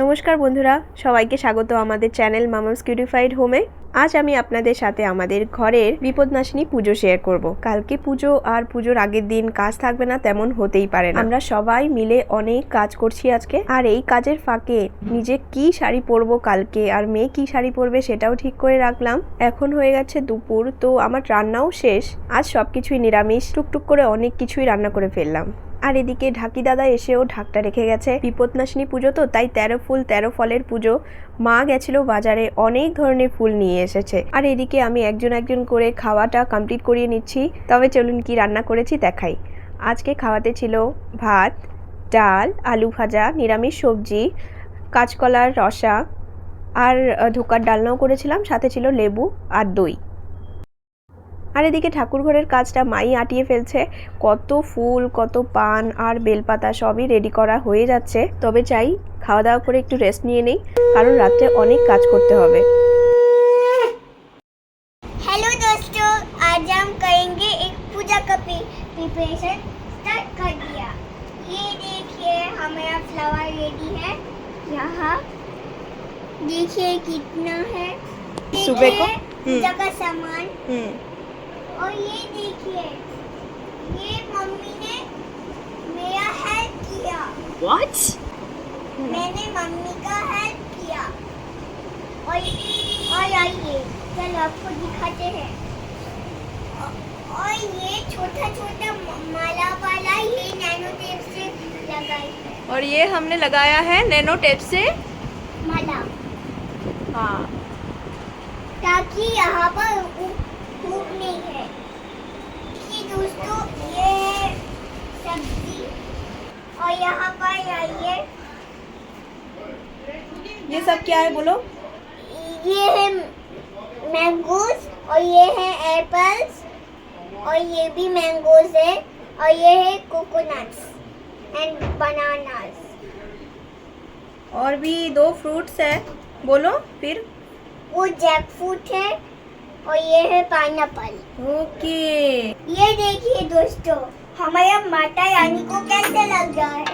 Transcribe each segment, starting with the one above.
নমস্কার বন্ধুরা, সবাইকে স্বাগত আমাদের চ্যানেল মামামস কিউটিফাইড হোমে। আজ আমি আপনাদের সাথে আমাদের ঘরের বিপদনাশিনী পুজো শেয়ার করব। কালকে পুজো আর পুজোর আগের দিন কাজ থাকবে না তেমন হতেই পারে না। আমরা সবাই মিলে অনেক কাজ করছি আজকে, আর এই কাজের ফাঁকে নিজে কি শাড়ি পরবো কালকে আর মেয়ে কি শাড়ি পরবে সেটাও ঠিক করে রাখলাম। এখন হয়ে গেছে দুপুর, তো আমার রান্নাও শেষ। আজ সবকিছুই নিরামিষ, টুকটুক করে অনেক কিছুই রান্না করে ফেললাম। আর এদিকে ঢাকি দাদা এসেও ঢাকটা রেখে গেছে। বিপদনাশিনী পুজো তো, তাই 13 ফুল 13 ফলের পুজো। মা গেছিল বাজারে, অনেক ধরনের ফুল নিয়ে এসেছে। আর এদিকে আমি একজন একজন করে খাওয়াটা কমপ্লিট করিয়ে নিচ্ছি। তবে চলুন কি রান্না করেছি দেখাই। আজকে খাওয়াতে ছিল ভাত, ডাল, আলু ভাজা, নিরামিষ সবজি, কাঁচকলার রসা, আর ধোকার ডালনাও করেছিলাম, সাথে ছিল লেবু আর দই। আর এদিকে ঠাকুর ঘরের কাজটা মাই আটিয়ে ফেলছে। কত ফুল, কত পান আর বেলপাতা সবই রেডি করা হয়ে যাচ্ছে। তবে চাই খাওয়া দাওয়া করে একটু রেস্ট নিয়ে নেই, কারণ রাত্রে অনেক কাজ করতে হবে। हेलो दोस्तों, आज हम करेंगे एक पूजा का प्रिपरेशन स्टार्ट कर दिया। ये देखिए हमारा फ्लावर रेडी है। यहाँ देखिए कितना है सुबह को पूजा का सामान। और ये देखिए, ये मम्मी ने मेरा हेल्प किया। What? मैंने मम्मी का हेल्प किया। और आइए चलो आपको दिखाते हैं। और ये छोटा छोटा माला वाला ये नैनो टेप से लगाई है। और ये हमने लगाया है नैनो टेप से माला, हाँ, ताकि यहाँ पर धूप नहीं है। कि दोस्तों ये है सब्जी, और यहाँ पर आइए ये सब क्या है बोलो। ये है मैंगोज, और ये है एप्पल्स, और ये भी मैंगोज है, और ये है कोकोनट्स एंड बनानास। और भी 2 फ्रूट्स है, बोलो फिर। वो जैक फ्रूट है, और ये है पाइनएप्पल। ओके। ये देखिए दोस्तों, हमारा माता रानी को कैसे लग रहा है।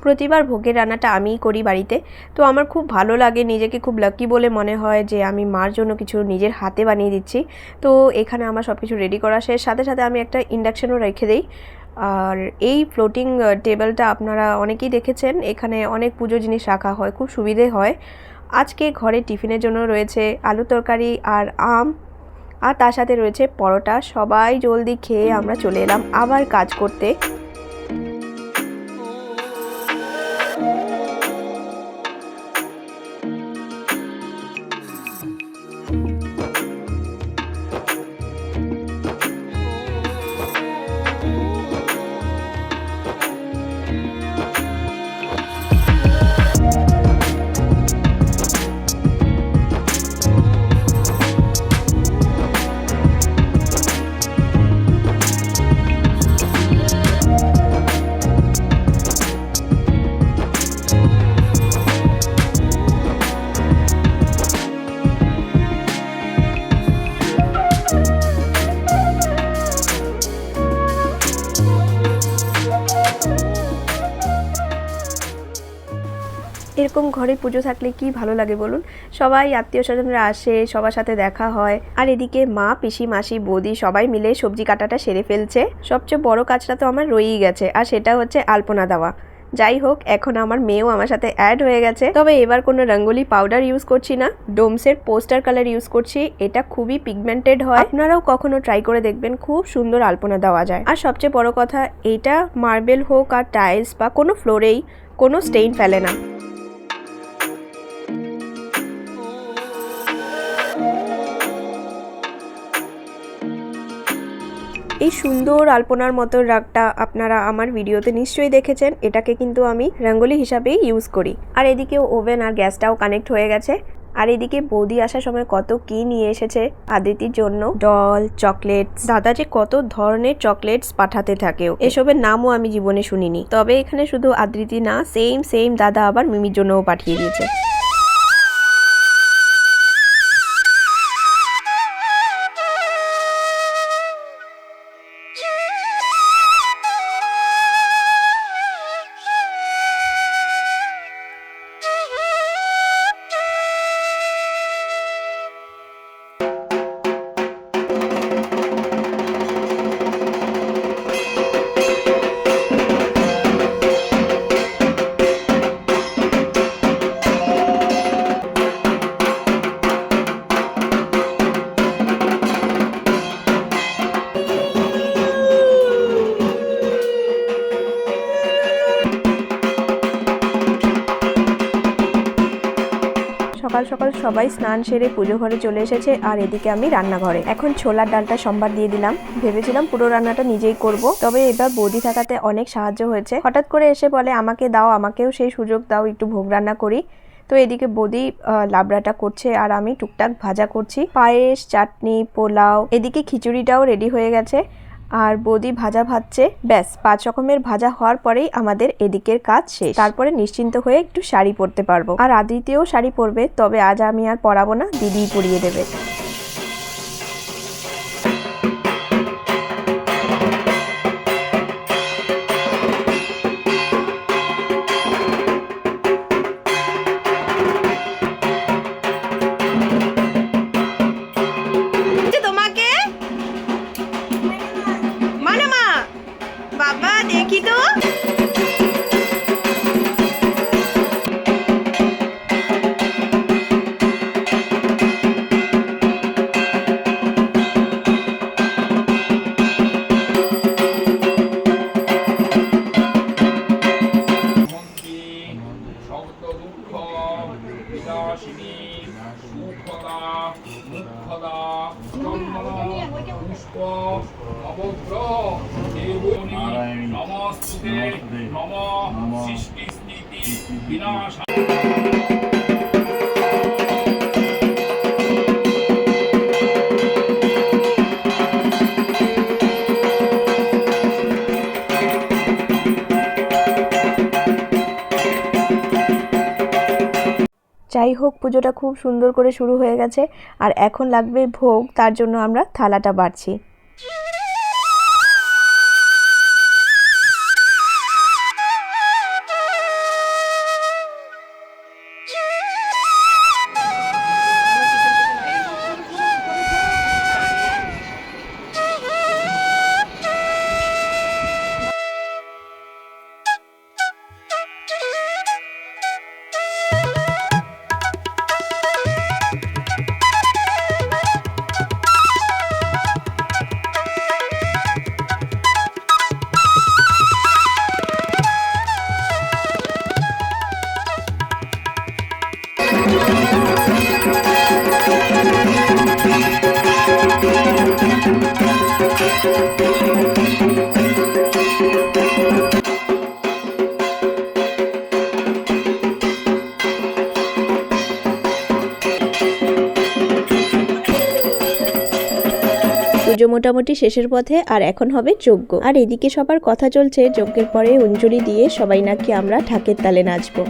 প্রতিবার ভোগের রান্নাটা আমিই করি বাড়িতে, তো আমার খুব ভালো লাগে, নিজেকে খুব লাকি বলে মনে হয় যে আমি মার জন্য কিছু নিজের হাতে বানিয়ে দিচ্ছি। তো এখানে আমার সব কিছু রেডি করা শেষ, সাথে সাথে আমি একটা ইন্ডাকশনও রেখে দিই। আর এই ফ্লোটিং টেবিলটা আপনারা অনেকেই দেখেছেন, এখানে অনেক পুজো জিনিস রাখা হয়, খুব সুবিধে হয়। আজকে ঘরে টিফিনের জন্য রয়েছে আলু তরকারি আর আম, আর তার সাথে রয়েছে পরোটা। সবাই জলদি খেয়ে আমরা চলে এলাম আবার কাজ করতে। এরকম ঘরে পুজো থাকলে কি ভালো লাগে বলুন। সবাই আত্মীয় স্বজনরা আসে, সবার সাথে দেখা হয়। আর এদিকে মা, পিসি, মাসি, বৌদি সবাই মিলে সবজি কাটাটা সেরে ফেলছে। সবচেয়ে বড় কাজটা তো আমার রয়েই গেছে, আর সেটা হচ্ছে আলপনা দেওয়া। যাই হোক, এখন আমার মেয়েও আমার সাথে অ্যাড হয়ে গেছে। তবে এবার কোনো রঙ্গোলি পাউডার ইউজ করছি না, ডোমসের পোস্টার কালার ইউজ করছি। এটা খুবই পিগমেন্টেড হয়, আপনারাও কখনো ট্রাই করে দেখবেন, খুব সুন্দর আলপনা দেওয়া যায়। আর সবচেয়ে বড় কথা, এটা মার্বেল হোক আর টাইলস বা কোনো ফ্লোরেই কোনো স্টেইন ফেলে না। এই সুন্দর আলপনার মতো রাগটা আপনারা আমার ভিডিওতে নিশ্চয়ই দেখেছেন। এটাকে কিন্তু আমি রঙ্গোলি হিসাবেই ইউজ করি। আর এদিকে ওভেন আর গ্যাসটাও কানেক্ট হয়ে গেছে। আর এদিকে বৌদি আসার সময় কত কি নিয়ে এসেছে আদিতির জন্য, ডল, চকলেটস। দাদা যে কত ধরনের চকলেটস পাঠাতে থাকে, এসবের নামও আমি জীবনে শুনিনি। তবে এখানে শুধু আদিতি না, সেম দাদা আবার মিমির জন্যও পাঠিয়ে দিয়েছে। সকাল সবাই স্নান সেরে পুজো ঘরে চলে এসেছে আর এদিকে আমি রান্নাঘরে। এখন ছোলার ডালটা সম্বার দিয়ে দিলাম। ভেবেছিলাম পুরো রান্নাটা নিজেই করব, তবে এবার বৌদি থাকাতে অনেক সাহায্য হয়েছে। হঠাৎ করে এসে বলে আমাকে দাও, আমাকেও সেই সুযোগ দাও, একটু ভোগ রান্না করি। তো এদিকে বৌদি লাবড়াটা করছে আর আমি টুকটাক ভাজা করছি। পায়েস, চাটনি, পোলাও, এদিকে খিচুড়িটাও রেডি হয়ে গেছে আর বৌদি ভাজা ভাজছে। ব্যাস 5 রকমের ভাজা হওয়ার পরেই আমাদের এদিকের কাজ শেষ। তারপরে নিশ্চিন্ত হয়ে একটু শাড়ি পরতে পারবো। আর আদিতেও শাড়ি পরবে, তবে আজ আমি আর পরাবো না, দিদিই পরিয়ে দেবে। তোমাকে মানে মা, বাবা দেখি তো। যাই হোক, পুজোটা খুব সুন্দর করে শুরু হয়ে গেছে আর এখন লাগবে ভোগ। তার জন্য আমরা থালাটা বাড়ছি। পুজো মোটামুটি শেষের পথে আর এখন হবে যজ্ঞ। আর এদিকে সবার কথা চলছে যজ্ঞের পরে অঞ্জলি দিয়ে সবাই নাকি আমরা ঢাকের তালে নাচবো।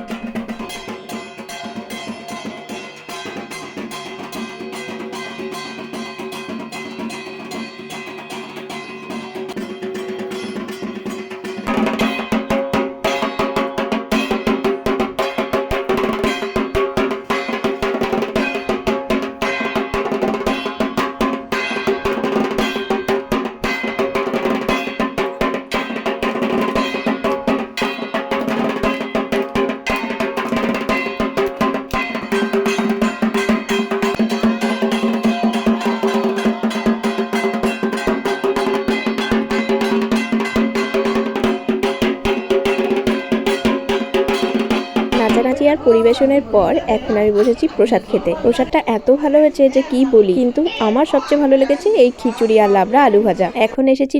নাচানাচি আর পরিবেশনের পর এখন আমি বসেছি প্রসাদ খেতে। প্রসাদটা এত ভালো হয়েছে যে কি বলি, কিন্তু আমার সবচেয়ে ভালো লেগেছে এই খিচুড়ি আর লাবড়া আলু ভাজা। এখন এসেছি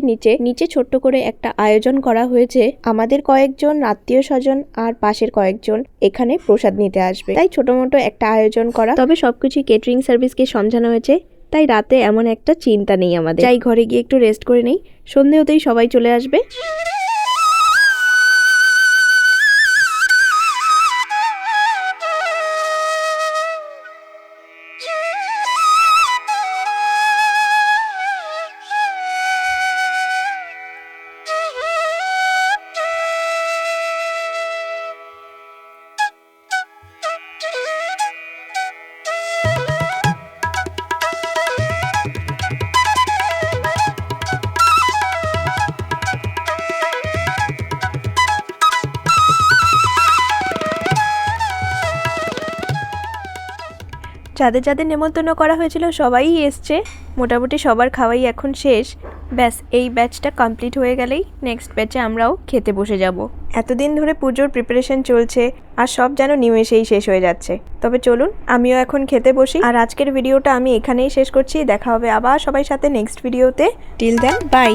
নিচে ছোট্ট করে একটা আয়োজন করা হয়েছে। আমাদের কয়েকজন আত্মীয় স্বজন আর পাশের কয়েকজন এখানে প্রসাদ নিতে আসবে, তাই ছোট মোটো একটা আয়োজন করা। তবে সবকিছু কেটারিং সার্ভিসকে সমঝানো হয়েছে, তাই রাতে এমন একটা চিন্তা নেই আমাদের। যাই ঘরে গিয়ে একটু রেস্ট করে নেই, সন্ধে হতেই সবাই চলে আসবে। যাদের যাদের নেমন্তন্ন করা হয়েছিল সবাই এসছে, মোটামুটি সবার খাওয়াই এখন শেষ। ব্যাস এই ব্যাচটা কমপ্লিট হয়ে গেলেই নেক্সট ব্যাচে আমরাও খেতে বসে যাব। এতদিন ধরে পুজোর প্রিপারেশন চলছে আর সব যেন নিমেষেই শেষ হয়ে যাচ্ছে। তবে চলুন আমিও এখন খেতে বসি। আর আজকের ভিডিওটা আমি এখানেই শেষ করছি। দেখা হবে আবার সবাই সাথে নেক্সট ভিডিওতে। Till then by.